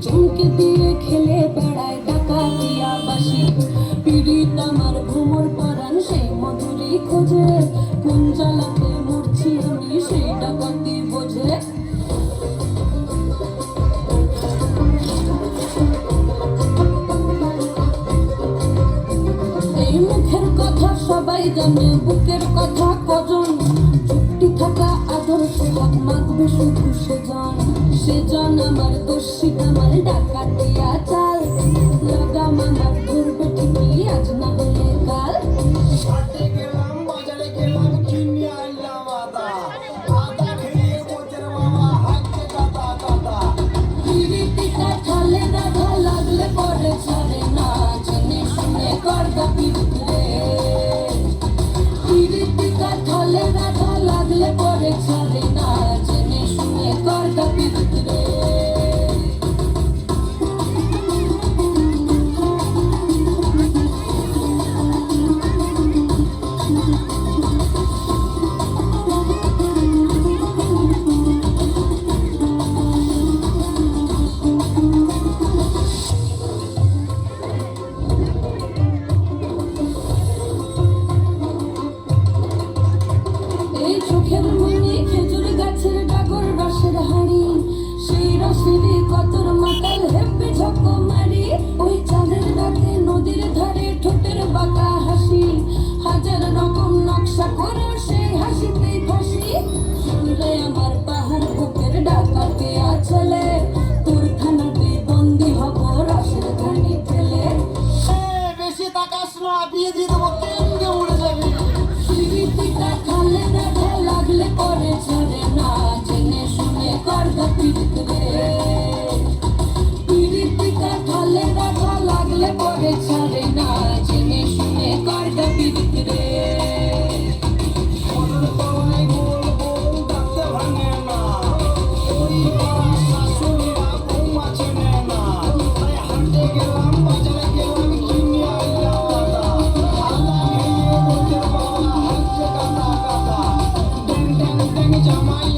চমকে দিয়ে খেলে বেড়ায় ডাকাতিয়া বাসি পীড়িত আমার ঘুমোর পরাণ সেই মধুরী খোঁজে কোন জ্বালাতে মরছি আমি সেই ডাকাতি বোঝে এই মুখের কথা সবাই জানে বুকের কথা কজন চুক্তি থাকা আদর্শ হাত মাখবে শুধু সেজন আমার দোষী আমার ডাকাতিয়া চাল লাগাম আমার ধরবে ঠিকই আজ না হলে কাল গেলাম বাজারে গেলাম কিনে আনলাম আদা আদা খেয়ে বোঝের মামা হাঁটতে দাদা দাদা পিরিতিকা ঠালে রাধা লাগলে পরে ছাড়ে না জেনে শুনে করবা পিরিতিরে পিরিতিকা ঠালে রাধা লাগলে পরে ছাড়ে না জেনে শুনে করবা পিরিতিরে কতর মাতাল হেপে ঝকো মারি ওই চাঁদের রাতে নদীর ধারে ঠোঁটের বাঁকা হাসি হাজার রকম নকশা করো সেই হাসিতেই ফাঁসি শুনলে আমার পাহাড় বুকের ডাকাতে আছলে তোর থানাতে বন্দি হব রসের ঘানি ফেলে বেশি তাকাস না বিয়ে দিয়ে দেবো কেমনে উড়ে যাবি পিরিতিকা খালে রাধা লাগলে পরে ছাড়ে না জেনে শুনে করবা পিরিতিরে পরে ছাড়ে না জেনে শুনে করবা পিরিতিরে জামাই